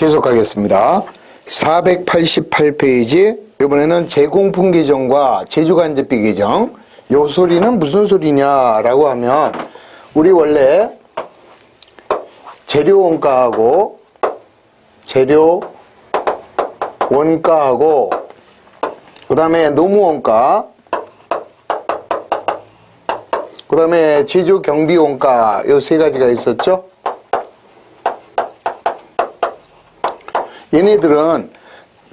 계속하겠습니다. 488페이지 이번에는 제공품 계정과 제조간접비 계정. 요 소리는 무슨 소리냐라고 하면 우리 원래 재료 원가하고 재료 원가하고 그 다음에 노무 원가 그 다음에 제조 경비 원가 요 세 가지가 있었죠. 얘네들은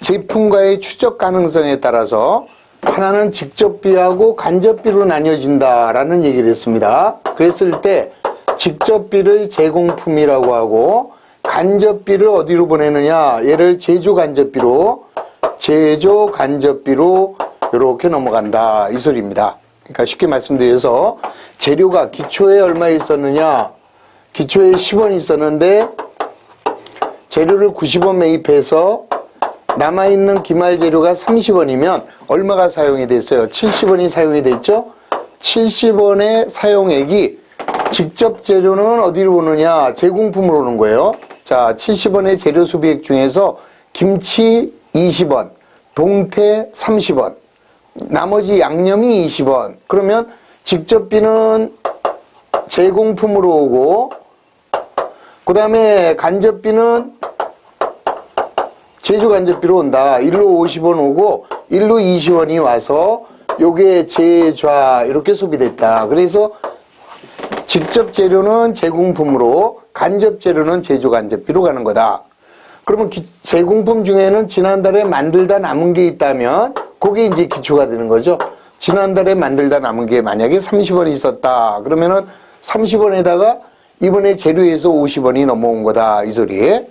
제품과의 추적 가능성에 따라서 하나는 직접비하고 간접비로 나뉘어진다라는 얘기를 했습니다. 그랬을 때 직접비를 제공품이라고 하고 간접비를 어디로 보내느냐, 얘를 제조간접비로 이렇게 넘어간다 이 소리입니다. 그러니까 쉽게 말씀드려서 재료가 기초에 얼마 있었느냐, 기초에 10원 있었는데 재료를 90원 매입해서 남아있는 기말 재료가 30원이면 얼마가 사용이 됐어요? 70원이 사용이 됐죠? 70원의 사용액이 직접 재료는 어디로 오느냐? 제공품으로 오는 거예요. 자, 70원의 재료 소비액 중에서 김치 20원, 동태 30원, 나머지 양념이 20원. 그러면 직접비는 제공품으로 오고 그 다음에 간접비는 제조간접비로 온다. 일로 50원 오고 일로 20원이 와서 요게 제좌 이렇게 소비됐다. 그래서 직접 재료는 제공품으로 간접 재료는 제조간접비로 가는 거다. 그러면 제공품 중에는 지난달에 만들다 남은 게 있다면 그게 이제 기초가 되는 거죠. 지난달에 만들다 남은 게 만약에 30원이 있었다. 그러면은 30원에다가 이번에 재료에서 50원이 넘어온 거다 이 소리. 그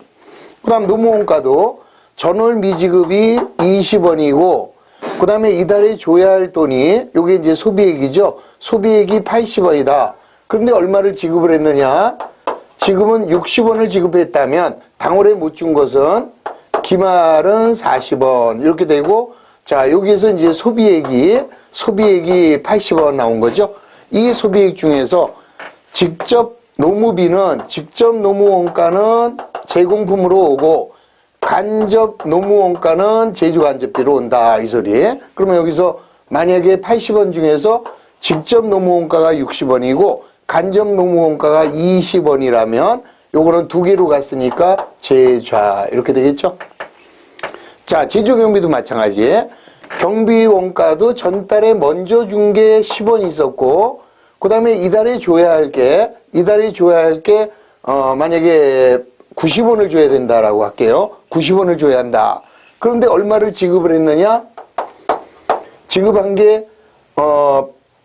다음 노무원가도 전월 미지급이 20원이고 그 다음에 이달에 줘야 할 돈이 요게 이제 소비액이죠. 소비액이 80원이다. 그런데 얼마를 지급을 했느냐? 지금은 60원을 지급했다면 당월에 못 준 것은 기말은 40원 이렇게 되고, 자 여기에서 이제 소비액이 80원 나온 거죠. 이 소비액 중에서 직접 노무 원가는 제공품으로 오고 간접 노무 원가는 제조간접비로 온다 이 소리. 그러면 여기서 만약에 80원 중에서 직접 노무 원가가 60원이고 간접 노무 원가가 20원이라면 요거는 두 개로 갔으니까 제좌 이렇게 되겠죠. 자, 제조경비도 마찬가지. 경비 원가도 전달에 먼저 준 게 10원 있었고 그 다음에 이달에 줘야 할 게 만약에 90원을 줘야 된다라고 할게요. 90원을 줘야 한다. 그런데 얼마를 지급을 했느냐? 지급한 게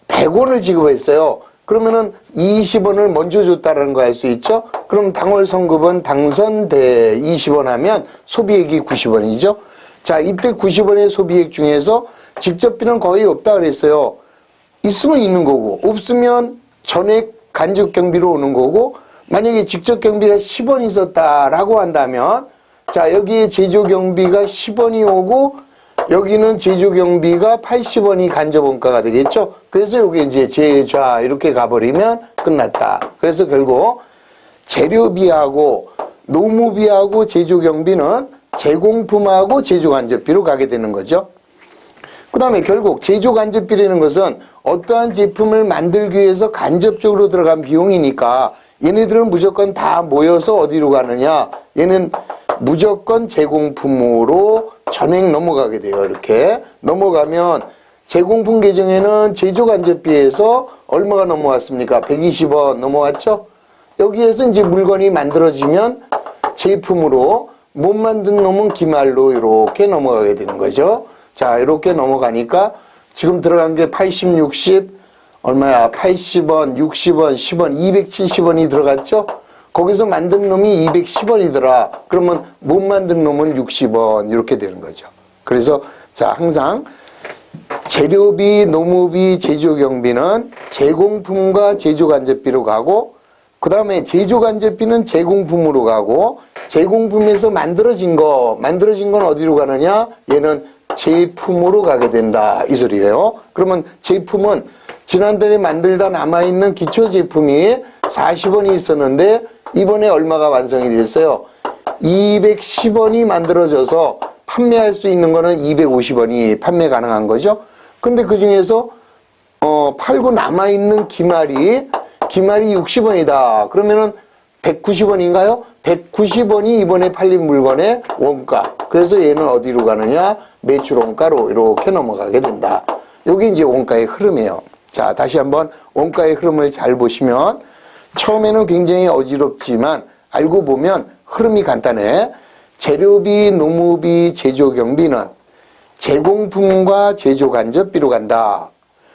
100원을 지급했어요. 그러면은 20원을 먼저 줬다라는 거 알 수 있죠? 그럼 당월 성급은 당선대 20원 하면 소비액이 90원이죠. 자, 이때 90원의 소비액 중에서 직접비는 거의 없다 그랬어요. 있으면 있는 거고 없으면 전액 간접 경비로 오는 거고, 만약에 직접 경비가 10원 있었다라고 한다면 자 여기에 제조 경비가 10원이 오고 여기는 제조 경비가 80원이 간접 원가가 되겠죠. 그래서 여기 이제 제좌 이렇게 가버리면 끝났다. 그래서 결국 재료비하고 노무비하고 제조 경비는 제공품하고 제조간접비로 가게 되는 거죠. 그 다음에 결국 제조간접비라는 것은 어떠한 제품을 만들기 위해서 간접적으로 들어간 비용이니까 얘네들은 무조건 다 모여서 어디로 가느냐, 얘는 무조건 제공품으로 전액 넘어가게 돼요. 이렇게 넘어가면 제공품 계정에는 제조간접비에서 얼마가 넘어왔습니까? 120원 넘어왔죠. 여기에서 이제 물건이 만들어지면 제품으로, 못 만든 놈은 기말로 이렇게 넘어가게 되는 거죠. 자, 이렇게 넘어가니까 지금 들어간 게 80, 60, 얼마야? 80원, 60원, 10원, 270원이 들어갔죠? 거기서 만든 놈이 210원이더라. 그러면 못 만든 놈은 60원 이렇게 되는 거죠. 그래서 자, 항상 재료비, 노무비, 제조경비는 제공품과 제조간접비로 가고 그 다음에 제조간접비는 제공품으로 가고 제공품에서 만들어진 건 어디로 가느냐? 얘는 제품으로 가게 된다 이 소리예요. 그러면 제품은 지난달에 만들다 남아있는 기초 제품이 40원이 있었는데 이번에 얼마가 완성이 됐어요? 210원이 만들어져서 판매할 수 있는 거는 250원이 판매 가능한 거죠. 근데 그 중에서 팔고 남아있는 기말이 60원이다. 그러면은 190원인가요? 190원이 이번에 팔린 물건의 원가. 그래서 얘는 어디로 가느냐? 매출 원가로 이렇게 넘어가게 된다. 여기 이제 원가의 흐름이에요. 자, 다시 한번 원가의 흐름을 잘 보시면 처음에는 굉장히 어지럽지만 알고 보면 흐름이 간단해. 재료비, 노무비, 제조경비는 제공품과 제조간접비로 간다.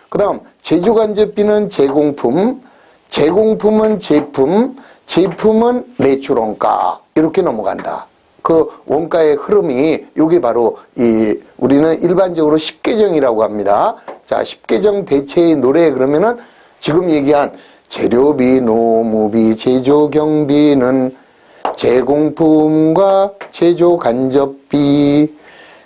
그 다음 제조간접비는 제공품, 제공품은 제품, 제품은 매출원가 이렇게 넘어간다. 그 원가의 흐름이 이게 바로 우리는 일반적으로 10계정이라고 합니다. 자, 10계정 대체의 노래 그러면은 지금 얘기한 재료비, 노무비, 제조경비는 제공품과 제조간접비,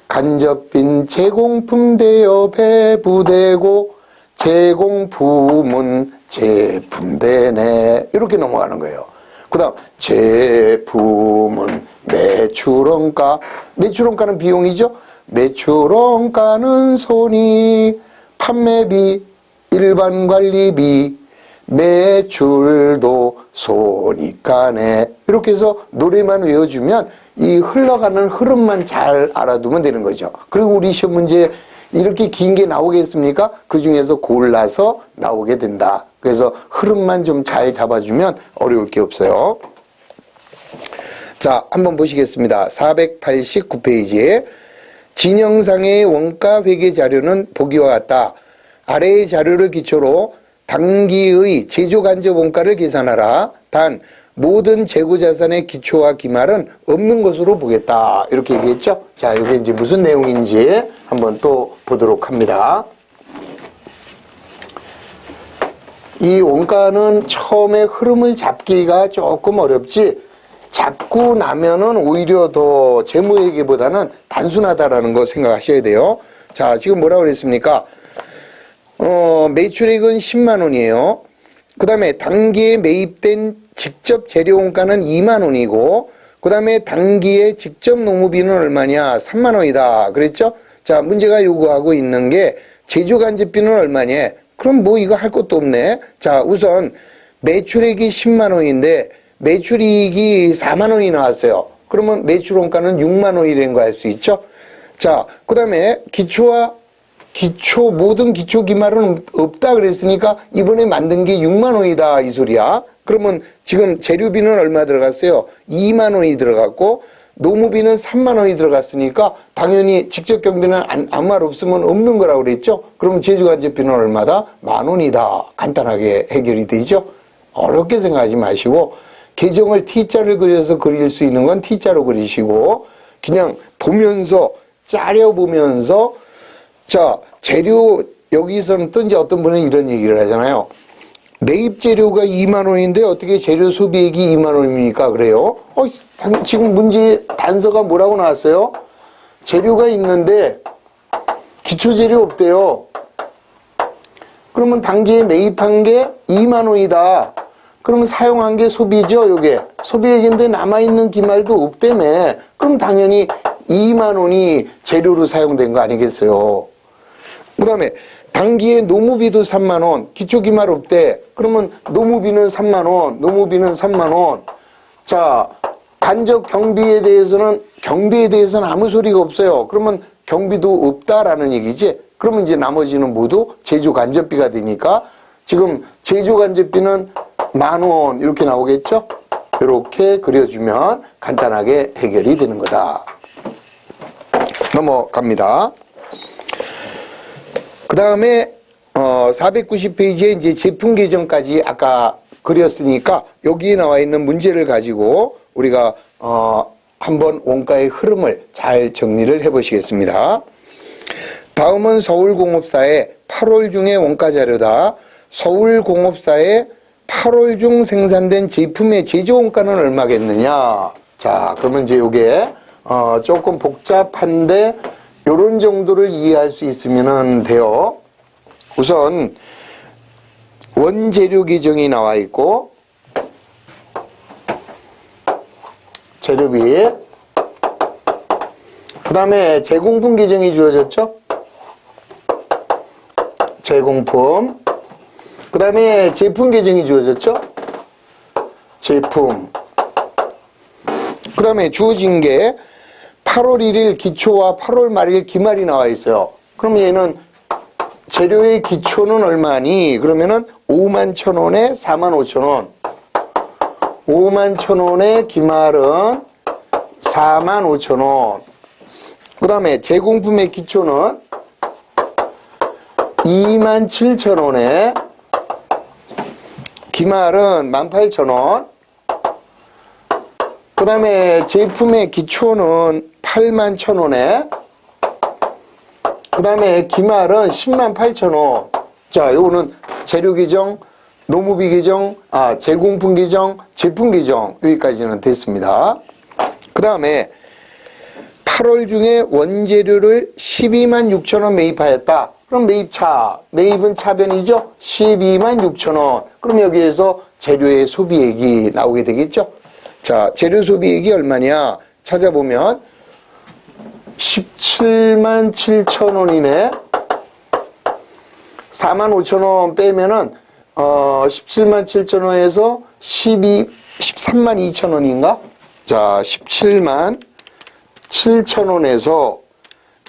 간접빈 제공품 되어 배부되고 제공품은 제품되네 이렇게 넘어가는 거예요. 그 다음 제품은 매출원가, 매출원가는 비용이죠. 매출원가는 손익, 판매비, 일반관리비, 매출도 손익가네 이렇게 해서 노래만 외워주면 이 흘러가는 흐름만 잘 알아두면 되는 거죠. 그리고 우리 시험 문제 이렇게 긴 게 나오겠습니까? 그 중에서 골라서 나오게 된다. 그래서 흐름만 좀 잘 잡아주면 어려울 게 없어요. 자, 한번 보시겠습니다. 489페이지에 진영상의 원가 회계 자료는 보기와 같다. 아래의 자료를 기초로 당기의 제조간접 원가를 계산하라. 단 모든 재고자산의 기초와 기말은 없는 것으로 보겠다. 이렇게 얘기했죠. 자, 이게 이제 무슨 내용인지 한번 또 보도록 합니다. 이 원가는 처음에 흐름을 잡기가 조금 어렵지 잡고 나면은 오히려 더 재무회계보다는 단순하다라는 거 생각하셔야 돼요. 자, 지금 뭐라고 그랬습니까? 매출액은 10만 원이에요. 그 다음에 단기에 매입된 직접 재료 원가는 2만 원이고 그 다음에 단기에 직접 노무비는 얼마냐? 3만 원이다. 그랬죠? 자, 문제가 요구하고 있는 게 제조간접비는 얼마냐? 그럼 뭐 이거 할 것도 없네. 자, 우선 매출액이 10만 원인데 매출이익이 4만 원이 나왔어요. 그러면 매출 원가는 6만 원이라는 거 알 수 있죠? 자, 그 다음에 모든 기초 기말은 없다 그랬으니까 이번에 만든 게 6만 원이다 이 소리야. 그러면 지금 재료비는 얼마 들어갔어요? 2만 원이 들어갔고 노무비는 3만 원이 들어갔으니까 당연히 직접 경비는 아무 말 없으면 없는 거라고 그랬죠? 그러면 제조간접비는 얼마다? 만 원이다. 간단하게 해결이 되죠? 어렵게 생각하지 마시고 계정을 T자를 그려서 그릴 수 있는 건 T자로 그리시고 그냥 보면서 짜려보면서 자, 재료, 여기서는 또 이제 어떤 분은 이런 얘기를 하잖아요. 매입 재료가 2만 원인데 어떻게 재료 소비액이 2만 원입니까? 그래요? 지금 문제 단서가 뭐라고 나왔어요? 재료가 있는데 기초 재료 없대요. 그러면 단기에 매입한 게 2만 원이다. 그러면 사용한 게 소비죠, 요게. 소비액인데 남아있는 기말도 없다며. 그럼 당연히 2만 원이 재료로 사용된 거 아니겠어요? 그 다음에 단기에 노무비도 3만 원, 기초기말 없대. 그러면 노무비는 3만 원, 노무비는 3만 원. 자, 간접 경비에 대해서는 아무 소리가 없어요. 그러면 경비도 없다라는 얘기지. 그러면 이제 나머지는 모두 제조간접비가 되니까 지금 제조간접비는 10,000원 이렇게 나오겠죠? 이렇게 그려주면 간단하게 해결이 되는 거다. 넘어갑니다. 그 다음에 490페이지에 이제 제품 계정까지 아까 그렸으니까 여기에 나와 있는 문제를 가지고 우리가 한번 원가의 흐름을 잘 정리를 해 보시겠습니다. 다음은 서울공업사의 8월 중에 원가 자료다. 서울공업사의 8월 중 생산된 제품의 제조 원가는 얼마겠느냐. 자, 그러면 이제 이게 조금 복잡한데 요런 정도를 이해할 수 있으면 돼요. 우선 원재료 계정이 나와 있고 재료비. 그 다음에 제공품 계정이 주어졌죠? 제공품. 그 다음에 제품 계정이 주어졌죠? 제품. 그 다음에 주어진 게 8월 1일 기초와 8월 말일 기말이 나와 있어요. 그럼 얘는 재료의 기초는 얼마니? 그러면은 51,000원에 45,000원. 51,000원에 기말은 45,000원. 그 다음에 제공품의 기초는 27,000원에 기말은 18,000원. 그 다음에 제품의 기초는 81,000원에 그 다음에 기말은 108,000원. 자, 요거는 재료 계정, 노무비 계정, 제공품 계정, 제품 계정 여기까지는 됐습니다. 그 다음에 8월 중에 원재료를 126,000원 매입하였다. 그럼 매입차, 매입은 차변이죠? 126,000원. 그럼 여기에서 재료의 소비액이 나오게 되겠죠? 자, 재료 소비액이 얼마냐? 찾아보면 177,700,000원이네. 45,000원 빼면은 177,000원에서 132,000원인가? 자, 177,000원에서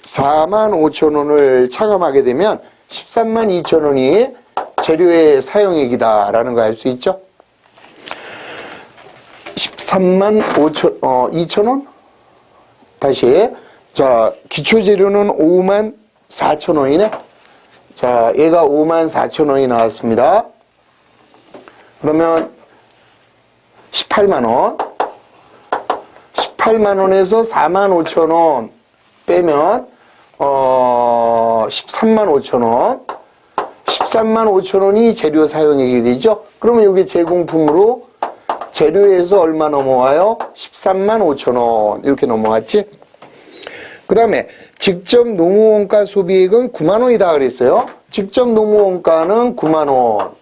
45,000원을 차감하게 되면 132,000원이 재료의 사용액이다라는 거 알 수 있죠? 135,000원? 다시. 자, 기초재료는 54,000원이네. 자, 얘가 54,000원이 나왔습니다. 그러면 18만원. 18만원에서 45,000원 빼면 135,000원. 135,000원이 재료 사용액이 되죠. 그러면 여기 제공품으로 재료에서 얼마 넘어와요? 135,000원 이렇게 넘어왔지. 그 다음에 직접 노무원가 소비액은 9만원이다 그랬어요. 직접 노무원가는 9만원.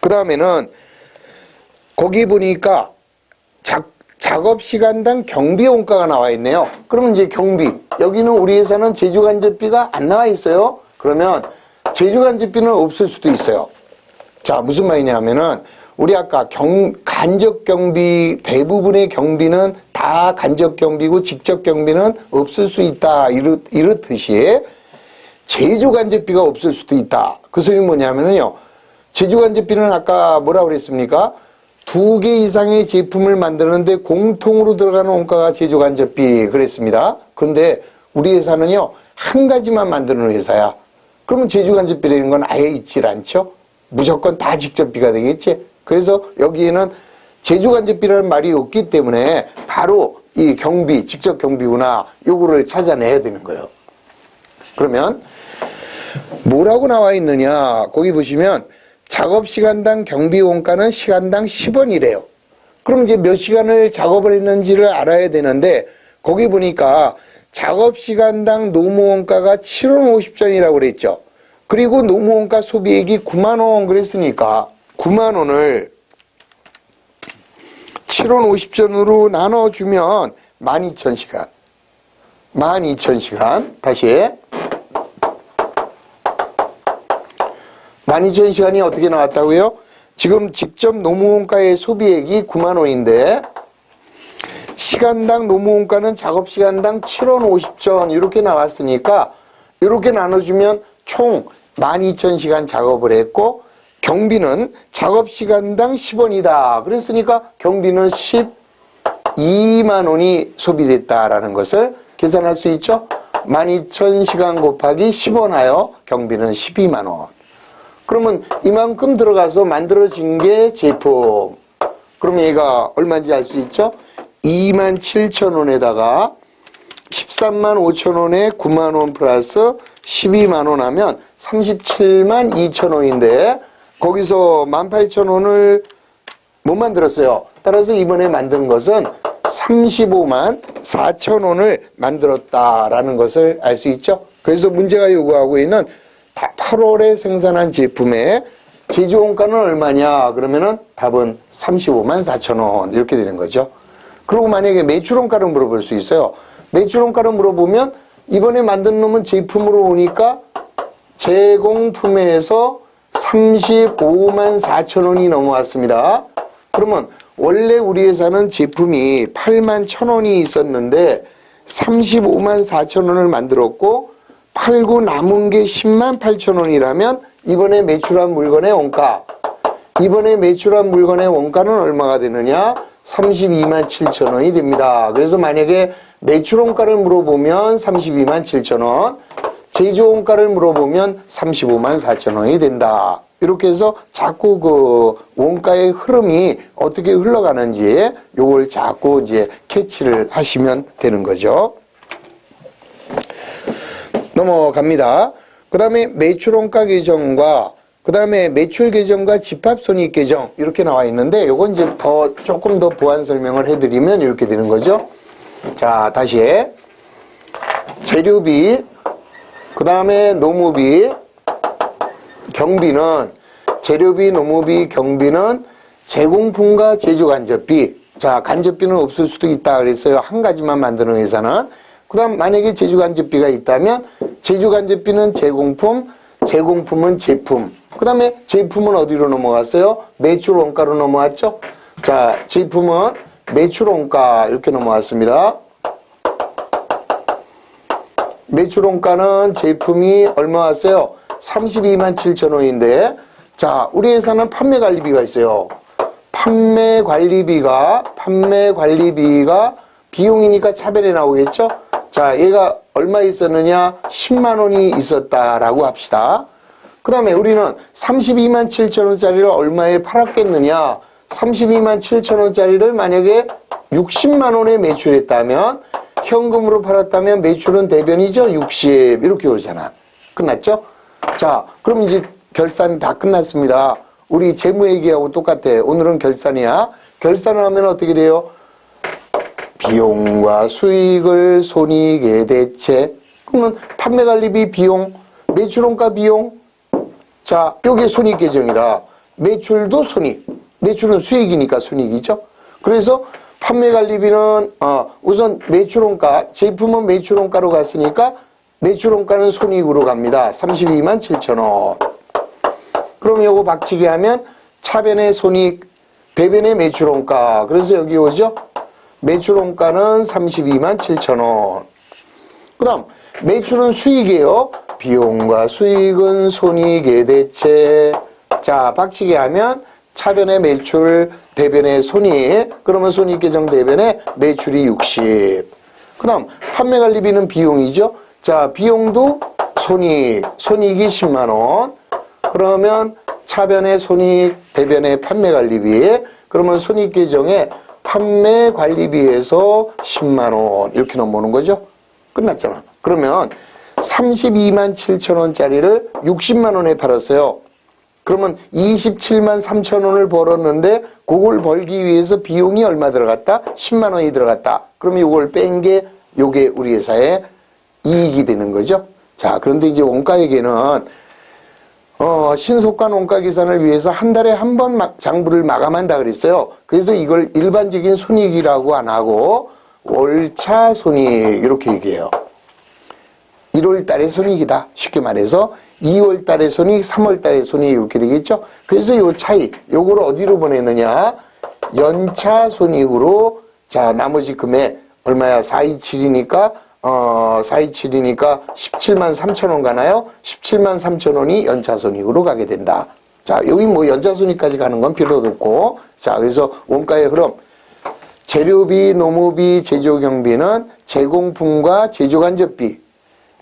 그 다음에는 거기 보니까 작업시간당 경비원가가 나와 있네요. 그러면 이제 경비, 여기는 우리 회사는 제조간접비가 안 나와 있어요. 그러면 제조간접비는 없을 수도 있어요. 자, 무슨 말이냐면은 우리 아까 간접 경비, 대부분의 경비는 다 간접 경비고 직접 경비는 없을 수 있다. 이렇듯이 제조 간접비가 없을 수도 있다. 그 소리는 뭐냐면요. 제조 간접비는 아까 뭐라고 그랬습니까? 2개 이상의 제품을 만드는데 공통으로 들어가는 원가가 제조 간접비 그랬습니다. 그런데 우리 회사는요. 한 가지만 만드는 회사야. 그러면 제조 간접비라는 건 아예 있질 않죠. 무조건 다 직접비가 되겠지. 그래서 여기에는 제조간접비라는 말이 없기 때문에 바로 이 경비, 직접 경비구나 요거를 찾아내야 되는 거예요. 그러면 뭐라고 나와 있느냐 거기 보시면 작업시간당 경비원가는 시간당 10원이래요. 그럼 이제 몇 시간을 작업을 했는지를 알아야 되는데 거기 보니까 작업시간당 노무원가가 7원 50전이라고 그랬죠. 그리고 노무원가 소비액이 9만원 그랬으니까 9만원을 7원 50전으로 나눠주면 12,000시간. 12,000시간. 다시. 12,000시간이 어떻게 나왔다고요? 지금 직접 노무원가의 소비액이 9만원인데 시간당 노무원가는 작업시간당 7원 50전 이렇게 나왔으니까 이렇게 나눠주면 총 12,000시간 작업을 했고 경비는 작업시간당 10원이다. 그랬으니까 경비는 12만원이 소비됐다라는 것을 계산할 수 있죠. 12,000시간 곱하기 10원 하여 경비는 12만원. 그러면 이만큼 들어가서 만들어진 게 제품. 그러면 얘가 얼마인지 알 수 있죠. 27,000원에다가 135,000원에 9만원 플러스 12만원 하면 372,000원인데 거기서 18,000원을 못 만들었어요. 따라서 이번에 만든 것은 354,000원을 만들었다라는 것을 알 수 있죠. 그래서 문제가 요구하고 있는 8월에 생산한 제품의 제조원가는 얼마냐 그러면은 답은 354,000원 이렇게 되는 거죠. 그리고 만약에 매출원가를 물어볼 수 있어요. 매출원가를 물어보면 이번에 만든 놈은 제품으로 오니까 제공품에서 35만 4천 원이 넘어왔습니다. 그러면 원래 우리 회사는 제품이 8만 1천 원이 있었는데 35만 4천 원을 만들었고 팔고 남은 게 10만 8천 원이라면 이번에 매출한 물건의 원가, 이번에 매출한 물건의 원가는 얼마가 되느냐? 32만 7천 원이 됩니다. 그래서 만약에 매출원가를 물어보면 32만 7천 원, 제조원가를 물어보면 35만 4천 원이 된다. 이렇게 해서 자꾸 그 원가의 흐름이 어떻게 흘러가는지 요걸 자꾸 이제 캐치를 하시면 되는 거죠. 넘어갑니다. 그 다음에 매출원가 계정과 그 다음에 매출 계정과 집합손익 계정 이렇게 나와 있는데 요건 이제 조금 더 보완 설명을 해드리면 이렇게 되는 거죠. 자, 다시 재료비, 그 다음에 노무비, 경비는 재료비, 노무비, 경비는 제공품과 제조간접비. 자, 간접비는 없을 수도 있다 그랬어요. 한 가지만 만드는 회사는. 그 다음 만약에 제조간접비가 있다면 제조간접비는 제공품, 제공품은 제품. 그 다음에 제품은 어디로 넘어갔어요? 매출원가로 넘어왔죠? 자, 제품은 매출원가 이렇게 넘어왔습니다. 매출원가는 제품이 얼마 왔어요? 32만 7천 원인데 자, 우리 회사는 판매관리비가 있어요. 판매관리비가 비용이니까 차별에 나오겠죠? 자, 얘가 얼마 있었느냐? 10만 원이 있었다라고 합시다. 그 다음에 우리는 32만 7천 원짜리를 얼마에 팔았겠느냐? 32만 7천 원짜리를 만약에 60만 원에 매출했다면 현금으로 팔았다면 매출은 대변이죠? 60 이렇게 오잖아. 끝났죠? 자, 그럼 이제 결산이 다 끝났습니다. 우리 재무회계하고 똑같아. 오늘은 결산이야. 결산을 하면 어떻게 돼요? 비용과 수익을 손익에 대체. 그러면 판매관리비 비용, 매출원가 비용. 자, 요게 손익계정이라 매출도 손익. 매출은 수익이니까 손익이죠. 그래서 판매관리비는 우선 매출원가, 제품은 매출원가로 갔으니까 매출원가는 손익으로 갑니다. 32만 7천 원. 그럼 요거 박치기 하면 차변의 손익, 대변의 매출원가. 그래서 여기 오죠. 매출원가는 32만 7천 원. 그 다음 매출은 수익이에요. 비용과 수익은 손익에 대체. 자, 박치기 하면 차변의 매출, 대변의 손익. 그러면 손익계정 대변의 매출이 60. 그 다음 판매관리비는 비용이죠. 자, 비용도 손익이 10만 원. 그러면 차변의 손익, 대변의 판매관리비. 그러면 손익계정에 판매관리비에서 10만 원 이렇게 넘어오는 거죠. 끝났잖아. 그러면 32만 7천 원짜리를 60만 원에 팔았어요. 그러면 27만 3천 원을 벌었는데 그걸 벌기 위해서 비용이 얼마 들어갔다? 10만 원이 들어갔다. 그러면 이걸 뺀 게 요게 우리 회사의 이익이 되는 거죠. 자, 그런데 이제 원가회계는 신속한 원가 계산을 위해서 한 달에 한 번 장부를 마감한다 그랬어요. 그래서 이걸 일반적인 손익이라고 안 하고 월차 손익 이렇게 얘기해요. 1월 달에 손익이다. 쉽게 말해서 2월 달에 손익, 3월 달에 손익 이렇게 되겠죠. 그래서 요 차이, 요걸 어디로 보내느냐? 연차 손익으로. 자, 나머지 금액 얼마야? 427이니까 17만 3천 원 가나요? 17만 3천 원이 연차손익으로 가게 된다. 자, 여기 뭐 연차손익까지 가는 건 필요도 없고. 자, 그래서 원가의 흐름. 재료비, 노무비, 제조경비는 제공품과 제조간접비.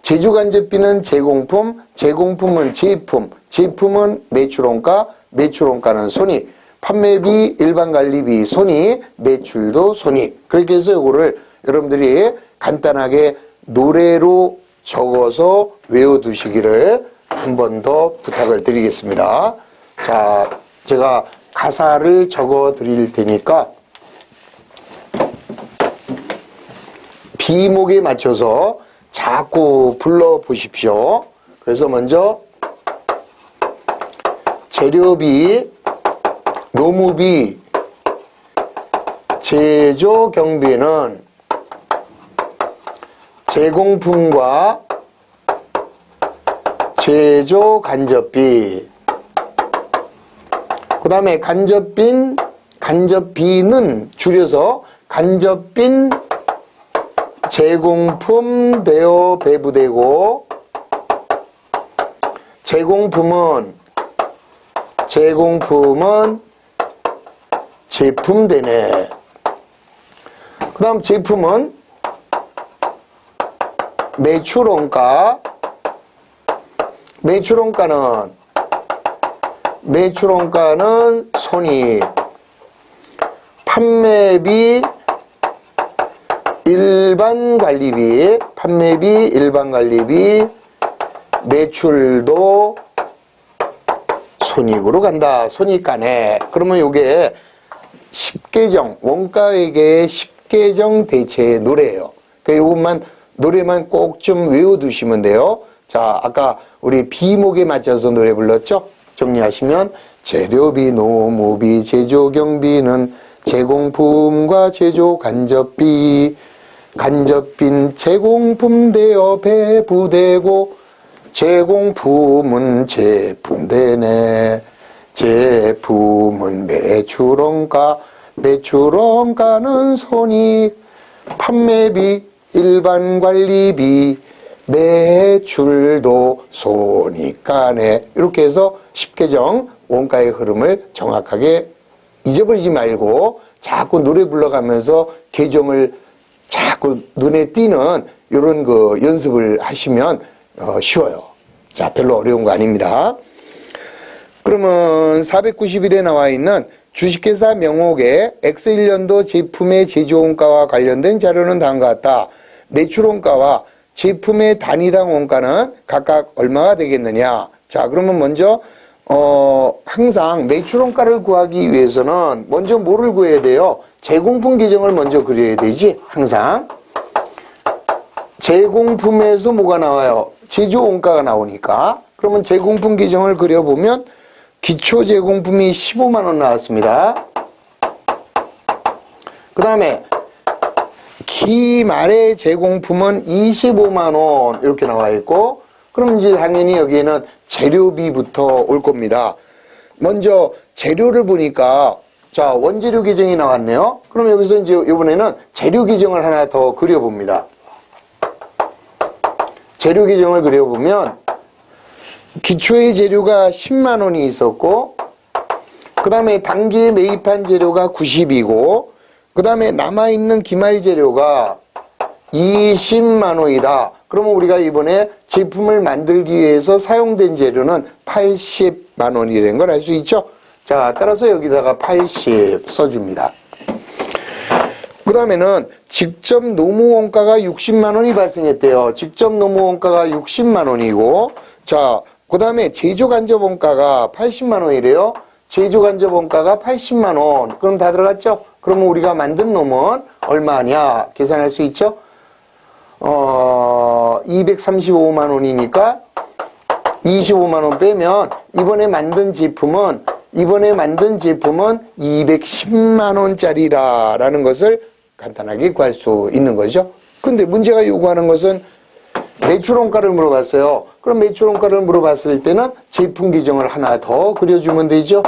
제조간접비는 제공품, 제공품은 제품, 제품은 매출원가, 매출원가는 손익. 판매비, 일반관리비, 손익, 매출도 손익. 그렇게 해서 이거를 여러분들이 간단하게 노래로 적어서 외워두시기를 한 번 더 부탁을 드리겠습니다. 자, 제가 가사를 적어 드릴 테니까 비목에 맞춰서 자꾸 불러 보십시오. 그래서 먼저 재료비, 노무비, 제조 경비는 제공품과 제조 간접비, 그 다음에 간접비는 줄여서 간접빈 제공품 되어 배부되고, 제공품은 제품 되네. 그 다음 제품은 매출원가, 매출원가는 손익, 판매비 일반관리비, 매출도 손익으로 간다. 손익가네. 그러면 요게 10계정, 원가회계의 10계정 대체의 노래예요. 그러니까 요것만, 노래만 꼭 좀 외워두시면 돼요. 자, 아까 우리 비목에 맞춰서 노래 불렀죠? 정리하시면, 재료비, 노무비, 제조경비는 제공품과 제조 간접비, 간접빈 제공품 되어 배부되고, 제공품은 제품 되네. 제품은 매출원가, 매출원가는 손익, 판매비, 일반관리비, 매출도 손익가네. 이렇게 해서 10계정 원가의 흐름을 정확하게 잊어버리지 말고 자꾸 노래 불러가면서 계정을 자꾸 눈에 띄는 이런 그 연습을 하시면 쉬워요. 자, 별로 어려운 거 아닙니다. 그러면 491에 나와 있는 주식회사 명목의 X1년도 제품의 제조원가와 관련된 자료는 다음과 같다. 매출원가와 제품의 단위당 원가는 각각 얼마가 되겠느냐. 자, 그러면 먼저 항상 매출원가를 구하기 위해서는 먼저 뭐를 구해야 돼요? 제공품 계정을 먼저 그려야 되지. 항상 제공품에서 뭐가 나와요? 제조원가가 나오니까. 그러면 제공품 계정을 그려보면 기초 제공품이 15만 원 나왔습니다. 그 다음에 기말의 제공품은 25만 원 이렇게 나와 있고, 그럼 이제 당연히 여기에는 재료비부터 올 겁니다. 먼저 재료를 보니까 자, 원재료 계정이 나왔네요. 그럼 여기서 이제 이번에는 재료 계정을 하나 더 그려봅니다. 재료 계정을 그려보면 기초의 재료가 10만 원이 있었고, 그 다음에 단기에 매입한 재료가 90이고, 그 다음에 남아있는 기말 재료가 20만 원이다. 그러면 우리가 이번에 제품을 만들기 위해서 사용된 재료는 80만 원이라는 걸 알 수 있죠. 자, 따라서 여기다가 80 써줍니다. 그 다음에는 직접 노무원가가 60만 원이 발생했대요. 직접 노무원가가 60만 원이고, 자, 그 다음에 제조간접원가가 80만 원이래요. 제조간접원가가 80만 원. 그럼 다 들어갔죠? 그러면 우리가 만든 놈은 얼마냐? 계산할 수 있죠? 235만 원이니까 25만 원 빼면 이번에 만든 제품은 210만 원짜리라는 것을 간단하게 구할 수 있는 거죠. 근데 문제가 요구하는 것은 매출원가를 물어봤어요. 그럼 매출원가를 물어봤을 때는 제품 계정을 하나 더 그려주면 되죠.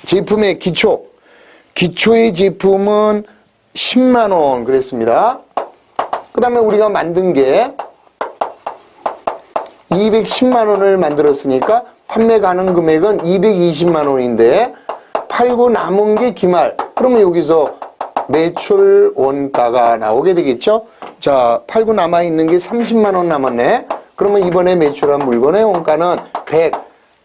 제품의 기초의 제품은 10만 원 그랬습니다. 그 다음에 우리가 만든 게 210만 원을 만들었으니까 판매 가능 금액은 220만 원인데 팔고 남은 게 기말. 그러면 여기서 매출 원가가 나오게 되겠죠. 자, 팔고 남아있는 게 30만 원 남았네. 그러면 이번에 매출한 물건의 원가는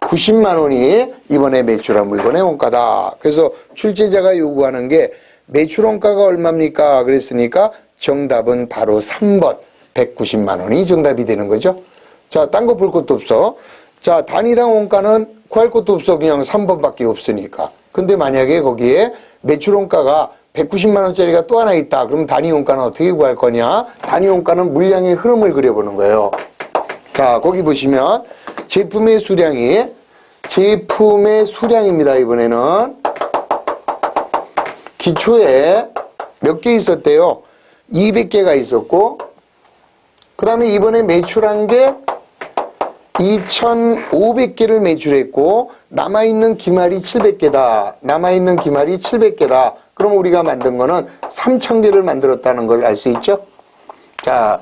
190만 원이 이번에 매출한 물건의 원가다. 그래서 출제자가 요구하는 게 매출 원가가 얼마입니까? 그랬으니까 정답은 바로 3번 190만 원이 정답이 되는 거죠. 자, 딴 거 볼 것도 없어. 자, 단위당 원가는 구할 것도 없어. 그냥 3번밖에 없으니까. 근데 만약에 거기에 매출 원가가 190만 원짜리가 또 하나 있다. 그럼 단위 원가는 어떻게 구할 거냐? 단위 원가는 물량의 흐름을 그려보는 거예요. 자, 거기 보시면 제품의 수량입니다. 이번에는 기초에 몇 개 있었대요? 200개가 있었고, 그 다음에 이번에 매출한 게 2,500개를 매출했고, 남아있는 기말이 700개다. 남아있는 기말이 700개다. 그럼 우리가 만든 거는 3,000개를 만들었다는 걸 알 수 있죠? 자,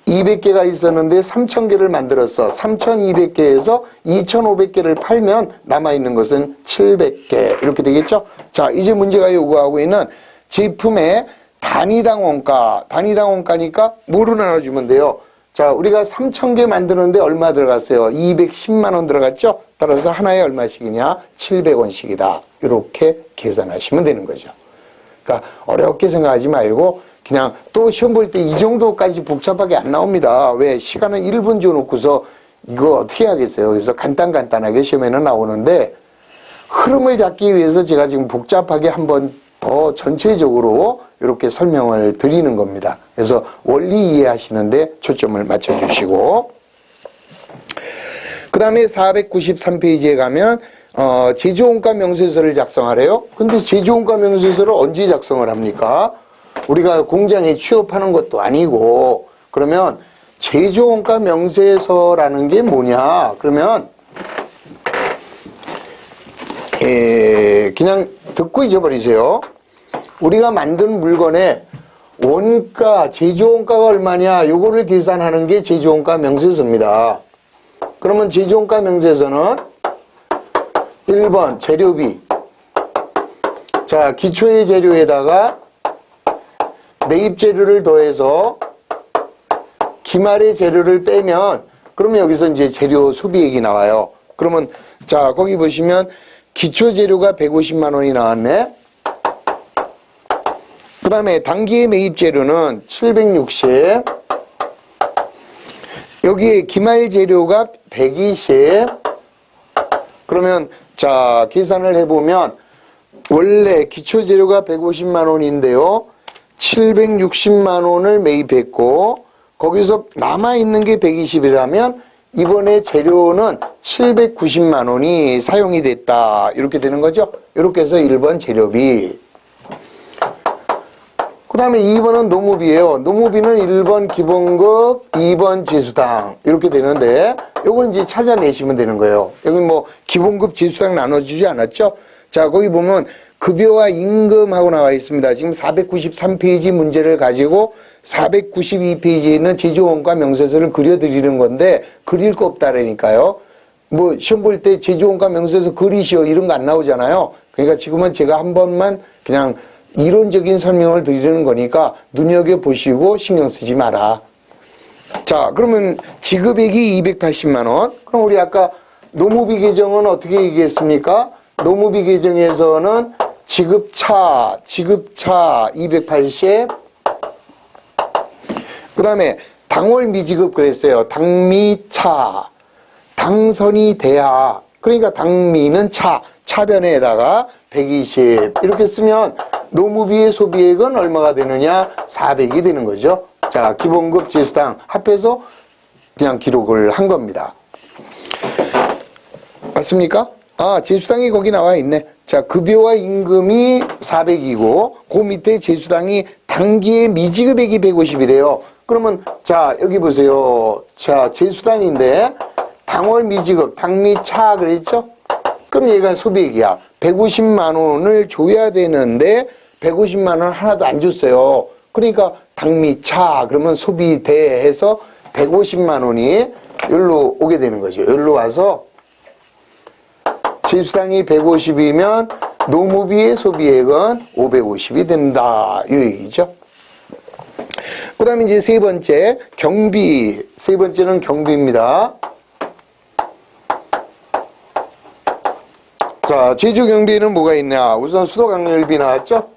200개가 있었는데 3,000개를 만들었어. 3,200개에서 2,500개를 팔면 남아있는 것은 700개. 이렇게 되겠죠? 자, 이제 문제가 요구하고 있는 제품의 단위당 원가. 단위당 원가니까 뭐로 나눠주면 돼요? 자, 우리가 3,000개 만드는데 얼마 들어갔어요? 210만 원 들어갔죠? 따라서 하나에 얼마씩이냐? 700원씩이다. 이렇게 계산하시면 되는 거죠. 그러니까 어렵게 생각하지 말고 그냥 또 시험 볼 때 이 정도까지 복잡하게 안 나옵니다. 왜? 시간은 1분 줘놓고서 이거 어떻게 하겠어요? 그래서 간단하게 시험에는 나오는데 흐름을 잡기 위해서 제가 지금 복잡하게 한번 더 전체적으로 이렇게 설명을 드리는 겁니다. 그래서 원리 이해하시는데 초점을 맞춰주시고, 그 다음에 493페이지에 가면 제조원가 명세서를 작성하래요. 근데 제조원가 명세서를 언제 작성을 합니까? 우리가 공장에 취업하는 것도 아니고. 그러면 제조원가 명세서라는 게 뭐냐? 그러면 그냥 듣고 잊어버리세요. 우리가 만든 물건의 원가, 제조원가가 얼마냐, 요거를 계산하는 게 제조원가 명세서입니다. 그러면 제조원가 명세서는 1번 재료비. 자, 기초의 재료에다가 매입 재료를 더해서 기말의 재료를 빼면, 그러면 여기서 이제 재료 소비액이 나와요. 그러면 자, 거기 보시면 기초 재료가 150만 원이 나왔네. 그 다음에 단기의 매입 재료는 760. 여기에 기말 재료가 120. 그러면 자, 계산을 해보면 원래 기초 재료가 150만 원인데요. 760만 원을 매입했고 거기서 남아있는 게 120이라면 이번에 재료는 790만 원이 사용이 됐다. 이렇게 되는 거죠. 이렇게 해서 1번 재료비. 그 다음에 2번은 노무비예요. 노무비는 1번 기본급, 2번 제수당 이렇게 되는데 요건 이제 찾아내시면 되는 거예요. 여기 뭐 기본급, 제수당 나눠주지 않았죠? 자, 거기 보면 급여와 임금하고 나와 있습니다. 지금 493페이지 문제를 가지고 492페이지에 있는 제조원가 명세서를 그려드리는 건데 그릴 거 없다라니까요. 뭐 시험 볼 때 제조원가 명세서 그리시오 이런 거 안 나오잖아요. 그러니까 지금은 제가 한 번만 그냥 이론적인 설명을 드리는 거니까 눈여겨보시고 신경 쓰지 마라. 자, 그러면 지급액이 280만 원. 그럼 우리 아까 노무비 계정은 어떻게 얘기했습니까? 노무비 계정에서는 지급차 280. 그 다음에 당월 미지급 그랬어요. 당미차. 당선이 돼야. 그러니까 당미는 차변에다가 120. 이렇게 쓰면 노무비의 소비액은 얼마가 되느냐? 400이 되는 거죠. 자, 기본급, 제수당 합해서 그냥 기록을 한 겁니다. 맞습니까? 아, 제수당이 거기 나와 있네. 자, 급여와 임금이 400이고 그 밑에 제수당이 단기의 미지급액이 150이래요. 그러면 자, 여기 보세요. 자, 제수당인데 당월 미지급, 당미차 그랬죠? 그럼 얘가 소비액이야. 150만 원을 줘야 되는데 150만 원 하나도 안 줬어요. 그러니까 당미차 그러면 소비대 해서 150만 원이 여기로 오게 되는 거죠. 여기로 와서 제수당이 150이면 노무비의 소비액은 550이 된다. 이 얘기죠. 그 다음에 이제 세 번째 경비. 세 번째는 경비입니다. 자, 제조 경비에는 뭐가 있냐? 우선 수도 강렬비 나왔죠?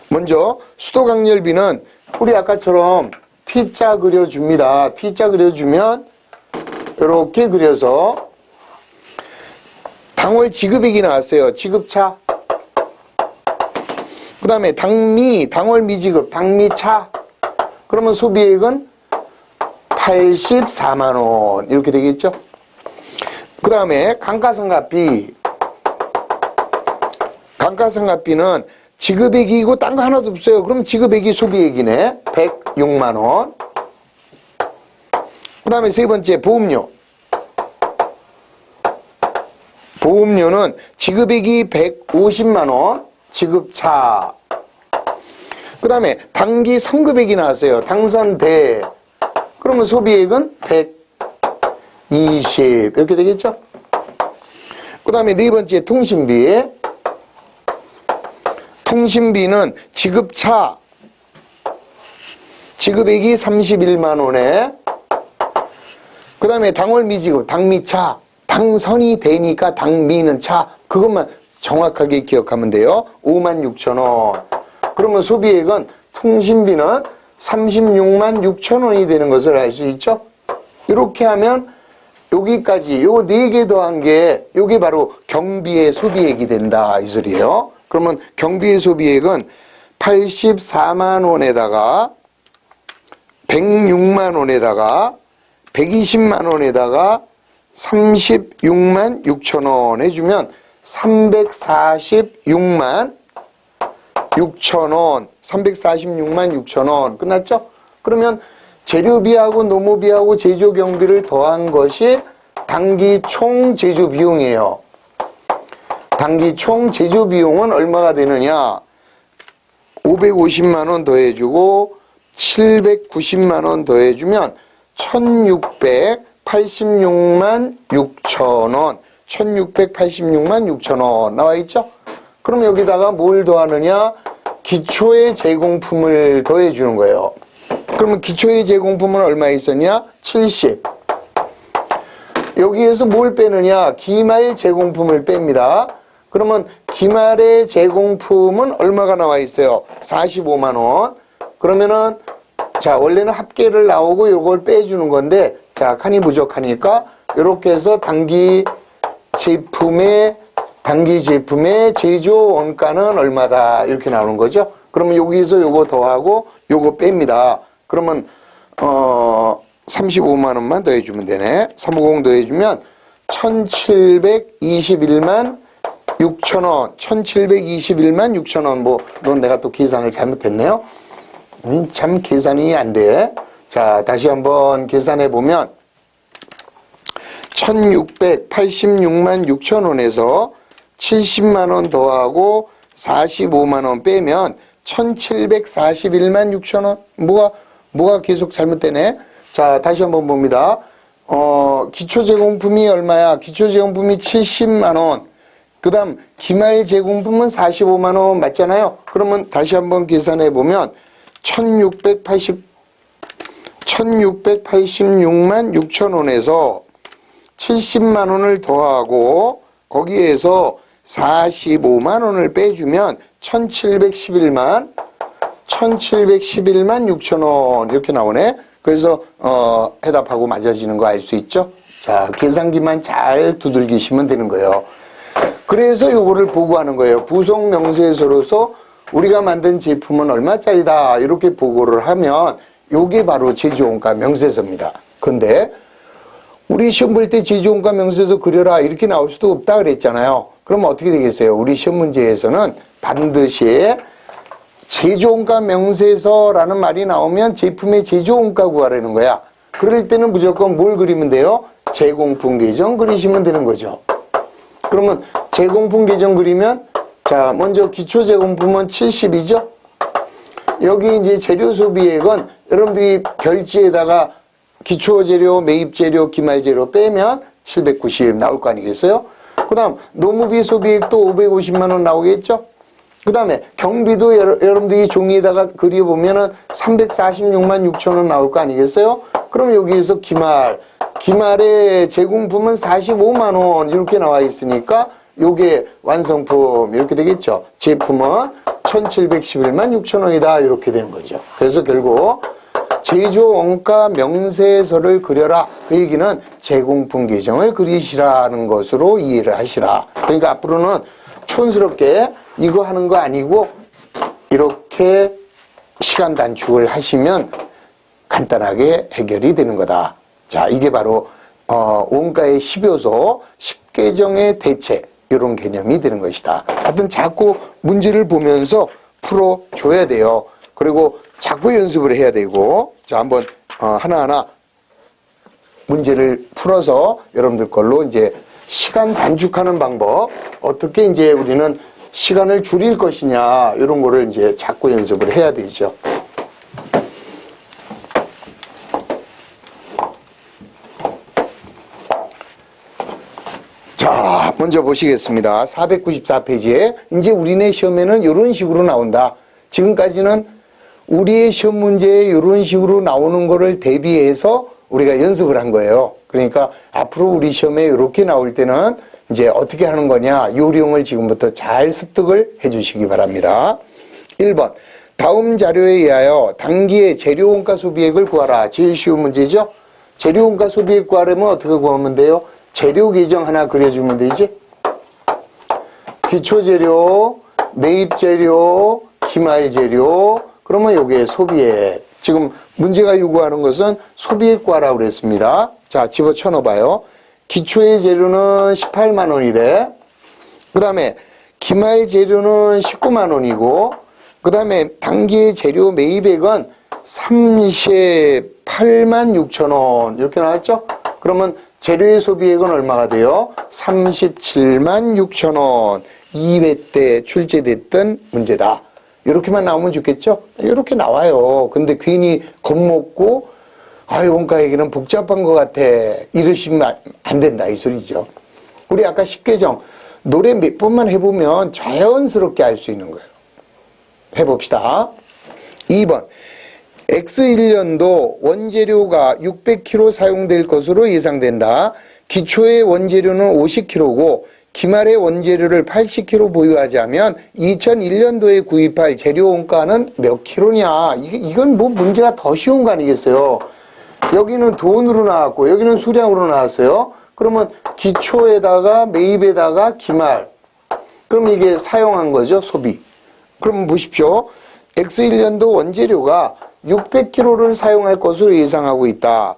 먼저 수도 강렬비는 우리 아까처럼 T자 그려줍니다. T자 그려주면 이렇게 그려서 당월 지급액이 나왔어요. 지급차. 그 다음에 당미, 당월 미지급, 당미차. 그러면 소비액은 84만 원 이렇게 되겠죠. 그 다음에 감가상각비. 감가상각비는 지급액이고 딴 거 하나도 없어요. 그럼 지급액이 소비액이네. 106만 원. 그 다음에 세 번째 보험료. 보험료는 지급액이 150만 원, 지급차. 그 다음에 당기 선급액이 나왔어요. 당선대. 그러면 소비액은 120 이렇게 되겠죠? 그 다음에 네 번째 통신비. 통신비는 지급차. 지급액이 31만 원에 그 다음에 당월 미지급, 당미차. 당선이 되니까 당미는 차. 그것만 정확하게 기억하면 돼요. 56,000원. 그러면 소비액은 통신비는 36만 6천 원이 되는 것을 알 수 있죠. 이렇게 하면 여기까지 요 4개 더한 게 요게 바로 경비의 소비액이 된다 이 소리예요. 그러면 경비의 소비액은 84만 원에다가 106만 원에다가 120만 원에다가 36만 6천 원 해주면 346만 6천 원, 346만 6천 원 끝났죠? 그러면 재료비하고 노무비하고 제조 경비를 더한 것이 당기 총 제조 비용이에요. 당기 총 제조 비용은 얼마가 되느냐? 550만 원 더해주고 790만 원 더해주면 1686만 6천 원, 1686만 6천 원 나와 있죠? 그럼 여기다가 뭘 더하느냐? 기초의 제공품을 더해주는 거예요. 그러면 기초의 제공품은 얼마 있었냐? 70. 여기에서 뭘 빼느냐? 기말 제공품을 뺍니다. 그러면 기말의 제공품은 얼마가 나와 있어요? 45만 원. 그러면은 자 원래는 합계를 나오고 요걸 빼주는 건데 자 칸이 부족하니까 이렇게 해서 당기 제품의 제조 원가는 얼마다 이렇게 나오는 거죠. 그러면 여기서 요거 더하고 요거 뺍니다. 그러면 35만 원만 더해주면 되네. 350 더해주면 1721만 6천 원, 1721만 6천 원. 뭐 넌 내가 또 계산을 잘못했네요. 참 계산이 안 돼. 자 다시 한번 계산해 보면 1686만 6천 원에서 70만 원 더하고 45만 원 빼면 1741만 6천 원. 뭐가 계속 잘못되네. 자, 다시 한번 봅니다. 기초 제공품이 얼마야? 기초 제공품이 70만 원. 그다음 기말 제공품은 45만 원 맞잖아요. 그러면 다시 한번 계산해 보면 1686만 6천 원에서 70만 원을 더하고 거기에서 45만 원을 빼주면 1711만 6천 원 이렇게 나오네. 그래서 해답하고 맞아지는 거 알 수 있죠. 자 계산기만 잘 두들기시면 되는 거예요. 그래서 요거를 보고하는 거예요. 부속 명세서로서 우리가 만든 제품은 얼마짜리다 이렇게 보고를 하면 요게 바로 제조원가 명세서입니다. 근데 우리 시험 볼 때 제조원가 명세서 그려라 이렇게 나올 수도 없다 그랬잖아요. 그럼 어떻게 되겠어요? 우리 시험 문제에서는 반드시 제조원가 명세서라는 말이 나오면 제품의 제조원가 구하라는 거야. 그럴 때는 무조건 뭘 그리면 돼요? 제공품 계정 그리시면 되는 거죠. 그러면 제공품 계정 그리면 자 먼저 기초 제공품은 70이죠. 여기 이제 재료 소비액은 여러분들이 결지에다가 기초 재료, 매입 재료, 기말 재료 빼면 790 나올 거 아니겠어요? 그 다음 노무비 소비액도 550만 원 나오겠죠? 그 다음에 경비도 여러분들이 종이에다가 그려보면은 346만 6천 원 나올 거 아니겠어요? 그럼 여기에서 기말의 제공품은 45만 원 이렇게 나와 있으니까 요게 완성품 이렇게 되겠죠. 제품은 1711만 6천 원이다 이렇게 되는 거죠. 그래서 결국 제조 원가 명세서를 그려라. 그 얘기는 제공품 계정을 그리시라는 것으로 이해를 하시라. 그러니까 앞으로는 촌스럽게 이거 하는 거 아니고 이렇게 시간 단축을 하시면 간단하게 해결이 되는 거다. 자, 이게 바로 원가의 10요소 10계정의 대체 이런 개념이 되는 것이다. 하여튼 자꾸 문제를 보면서 풀어줘야 돼요. 그리고 자꾸 연습을 해야 되고, 자, 한번 하나하나 문제를 풀어서 여러분들 걸로 이제 시간 단축하는 방법, 어떻게 이제 우리는 시간을 줄일 것이냐, 이런 거를 이제 자꾸 연습을 해야 되죠. 자, 먼저 보시겠습니다. 494페이지에 이제 우리네 시험에는 이런 식으로 나온다. 지금까지는 우리의 시험 문제에 이런 식으로 나오는 거를 대비해서 우리가 연습을 한 거예요. 그러니까 앞으로 우리 시험에 이렇게 나올 때는 이제 어떻게 하는 거냐, 요령을 지금부터 잘 습득을 해 주시기 바랍니다. 1번, 다음 자료에 의하여 당기의 재료원가 소비액을 구하라. 제일 쉬운 문제죠. 재료원가 소비액 구하려면 어떻게 구하면 돼요? 재료 계정 하나 그려주면 되지. 기초재료, 매입재료, 기말재료, 그러면 요게 소비액. 지금 문제가 요구하는 것은 소비액 구하라고 그랬습니다. 자, 집어쳐 넣어봐요. 기초의 재료는 18만 원이래. 그 다음에 기말 재료는 19만 원이고, 그 다음에 당기의 재료 매입액은 38만 6천 원 이렇게 나왔죠? 그러면 재료의 소비액은 얼마가 돼요? 37만 6천 원. 2회 때 출제됐던 문제다. 이렇게만 나오면 좋겠죠? 이렇게 나와요. 근데 괜히 겁먹고 아유, 원가 얘기는 복잡한 것 같아, 이러시면 안 된다, 이 소리죠. 우리 아까 십계정 노래 몇 번만 해보면 자연스럽게 알 수 있는 거예요. 해봅시다. 2번, X1년도 원재료가 600kg 사용될 것으로 예상된다. 기초의 원재료는 50kg고 기말의 원재료를 80kg 보유하자면 2001년도에 구입할 재료 원가는 몇 킬로냐. 이건 뭐 문제가 더 쉬운 거 아니겠어요? 여기는 돈으로 나왔고 여기는 수량으로 나왔어요. 그러면 기초에다가 매입에다가 기말, 그럼 이게 사용한 거죠, 소비. 그럼 보십시오. X1년도 원재료가 600kg를 사용할 것으로 예상하고 있다.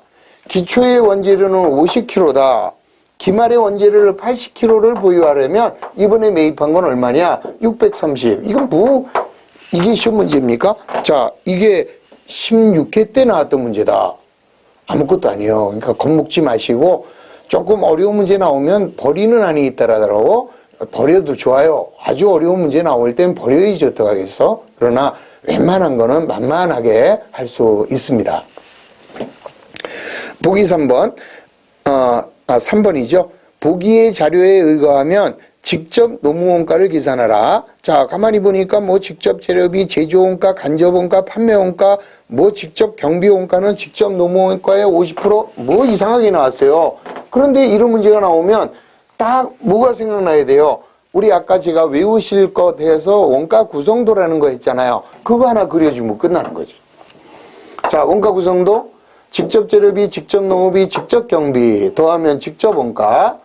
기초의 원재료는 50kg다. 기말의 원재료를 80kg를 보유하려면 이번에 매입한 건 얼마냐? 630. 이건 뭐, 이게 시험 문제입니까? 자, 이게 16회 때 나왔던 문제다. 아무것도 아니에요. 그러니까 겁먹지 마시고 조금 어려운 문제 나오면 버리는 안이 있다라고, 버려도 좋아요. 아주 어려운 문제 나올 땐 버려야지 어떡하겠어? 그러나 웬만한 거는 만만하게 할 수 있습니다. 보기 3번, 3번이죠. 보기의 자료에 의거하면 직접 노무원가를 계산하라. 자, 가만히 보니까 뭐 직접 재료비, 제조원가, 간접원가, 판매원가, 뭐 직접 경비원가는 직접 노무원가의 50% 뭐 이상하게 나왔어요. 그런데 이런 문제가 나오면 딱 뭐가 생각나야 돼요? 우리 아까 제가 외우실 것 해서 원가 구성도라는 거 했잖아요. 그거 하나 그려주면 끝나는 거지. 자, 원가 구성도 직접 재료비, 직접 노무비, 직접 경비 더하면 직접 원가,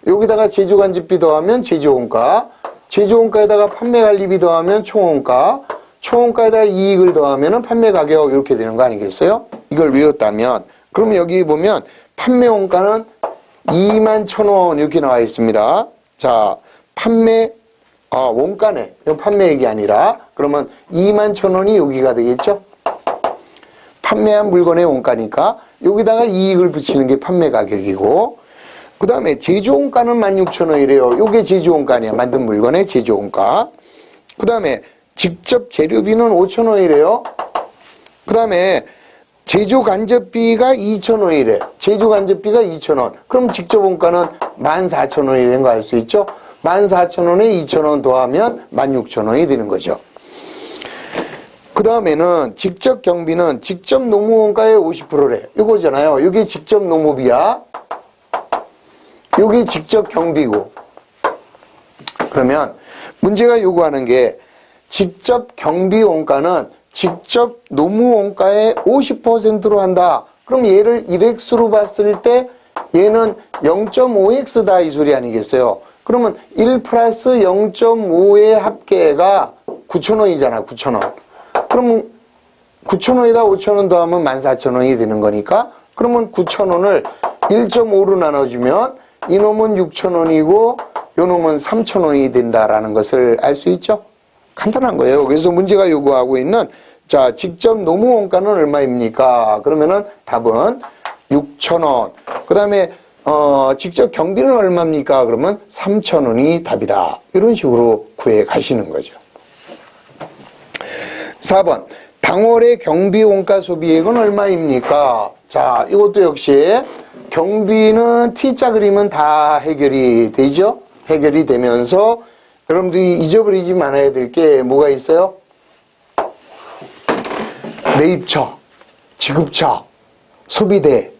여기다가 제조간접비 더하면 제조원가, 제조원가에다가 판매관리비 더하면 총원가, 총원가에다가 이익을 더하면 판매가격, 이렇게 되는 거 아니겠어요? 이걸 외웠다면, 그러면 여기 보면 판매원가는 21,000원 이렇게 나와 있습니다. 자, 원가네. 이건 판매액이 아니라, 그러면 21,000원이 여기가 되겠죠? 판매한 물건의 원가니까 여기다가 이익을 붙이는 게 판매 가격이고, 그 다음에 제조원가는 16,000원이래요. 요게 제조원가 아니야. 만든 물건의 제조원가. 그 다음에 직접 재료비는 5,000원이래요. 그 다음에 제조간접비가 2,000원이래. 제조간접비가 2,000원. 그럼 직접 원가는 14,000원이라는 거 알 수 있죠? 14,000원에 2,000원 더하면 16,000원이 되는 거죠. 그 다음에는 직접 경비는 직접 노무원가의 50%래. 이거잖아요. 이게 직접 노무비야. 이게 직접 경비고. 그러면 문제가 요구하는 게 직접 경비 원가는 직접 노무 원가의 50%로 한다. 그럼 얘를 1x로 봤을 때 얘는 0.5x다 이 소리 아니겠어요? 그러면 1 플러스 0.5의 합계가 9,000원이잖아. 9,000원. 그러면 9,000원에다 5,000원 더하면 14,000원이 되는 거니까, 그러면 9,000원을 1.5로 나눠주면 이놈은 6,000원이고 요 놈은 3,000원이 된다라는 것을 알 수 있죠? 간단한 거예요. 그래서 문제가 요구하고 있는 자, 직접 노무 원가는 얼마입니까? 그러면은 답은 6,000원. 그 다음에 직접 경비는 얼마입니까? 그러면 3,000원이 답이다. 이런 식으로 구해 가시는 거죠. 4번. 당월의 경비 원가 소비액은 얼마입니까? 자, 이것도 역시 경비는 T자 그리면 다 해결이 되죠? 해결이 되면서 여러분들이 잊어버리지 말아야 될 게 뭐가 있어요? 매입처, 지급처, 소비대,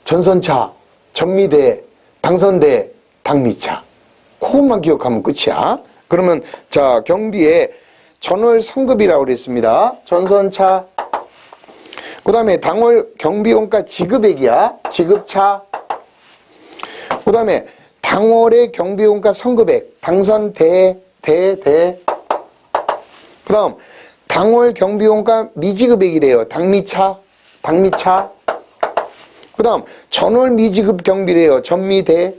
전선차, 전미대, 당선대, 당미차. 그것만 기억하면 끝이야. 그러면 자, 경비에 전월 성급이라고 그랬습니다. 전선차. 그 다음에 당월 경비원가 지급액이야. 지급차. 그 다음에 당월의 경비원가 성급액. 당선대, 대. 그 다음 당월 경비원가 미지급액이래요. 당미차. 그 다음 전월 미지급 경비래요. 전미대.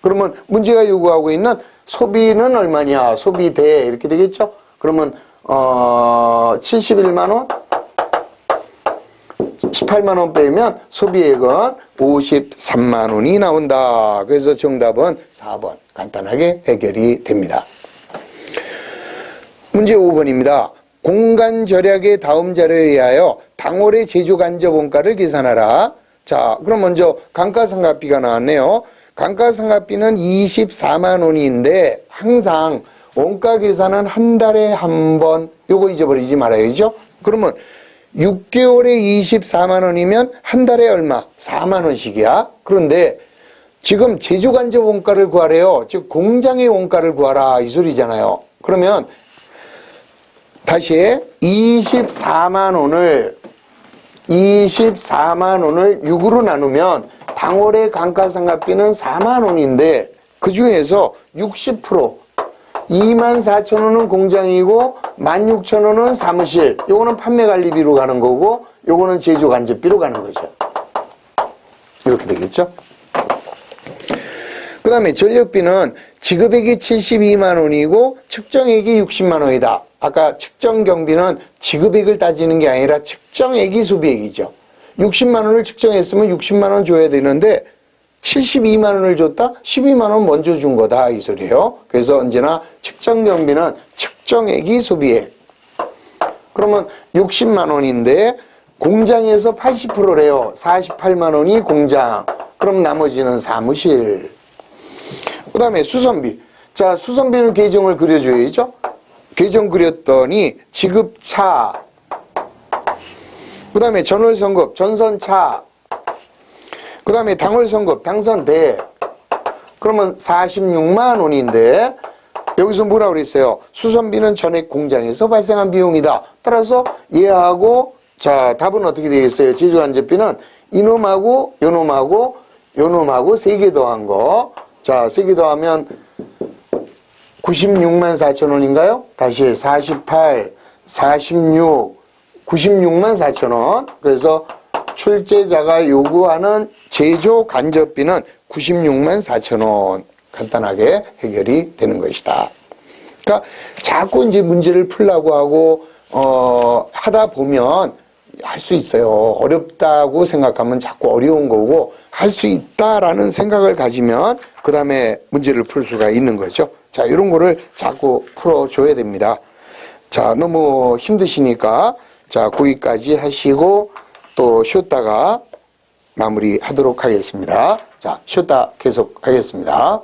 그러면 문제가 요구하고 있는 소비는 얼마냐? 소비대 이렇게 되겠죠? 그러면 71만원 18만원 빼면 소비액은 53만원이 나온다. 그래서 정답은 4번 간단하게 해결이 됩니다. 문제 5번입니다. 공간 절약의 다음 자료에 의하여 당월의 제조 간접 원가를 계산하라. 자, 그럼 먼저 감가상각비가 나왔네요. 감가상각비는 24만 원인데 항상 원가 계산은 한 달에 한 번. 요거 잊어버리지 말아야죠. 그러면 6개월에 24만 원이면 한 달에 얼마? 4만 원씩이야. 그런데 지금 제조 간접 원가를 구하래요. 즉 공장의 원가를 구하라 이 소리잖아요. 그러면 다시 24만 원을 6으로 나누면 당월의 감가상각비는 4만 원인데 그 중에서 60% 24,000원은 공장이고 16,000원은 사무실. 요거는 판매관리비로 가는 거고 요거는 제조간접비로 가는 거죠. 이렇게 되겠죠. 그 다음에 전력비는 지급액이 72만 원이고 측정액이 60만 원이다. 아까 측정경비는 지급액을 따지는 게 아니라 측정액이 소비액이죠. 60만 원을 측정했으면 60만 원 줘야 되는데 72만 원을 줬다? 12만 원 먼저 준 거다 이 소리예요. 그래서 언제나 측정경비는 측정액이 소비액. 그러면 60만 원인데 공장에서 80%래요. 48만 원이 공장. 그럼 나머지는 사무실. 그 다음에 수선비. 자, 수선비는 계정을 그려줘야죠. 계정 그렸더니 지급차. 그 다음에 전월성급, 전선차. 그 다음에 당월성급, 당선대. 그러면 46만 원인데 여기서 뭐라고 그랬어요? 수선비는 전액 공장에서 발생한 비용이다. 따라서 얘하고 자, 답은 어떻게 되겠어요? 제조간접비는 이놈하고 요놈하고 요놈하고 3개 더한 거. 자, 3개 더하면 96만 4천 원인가요? 다시 48, 46, 96만 4천 원. 그래서 출제자가 요구하는 제조 간접비는 96만 4천 원. 간단하게 해결이 되는 것이다. 그러니까 자꾸 이제 문제를 풀려고 하고 하다 보면 할 수 있어요. 어렵다고 생각하면 자꾸 어려운 거고 할 수 있다라는 생각을 가지면 그 다음에 문제를 풀 수가 있는 거죠. 자, 이런 거를 자꾸 풀어줘야 됩니다. 자, 너무 힘드시니까 자, 거기까지 하시고 또 쉬었다가 마무리하도록 하겠습니다. 자, 쉬었다 계속 하겠습니다.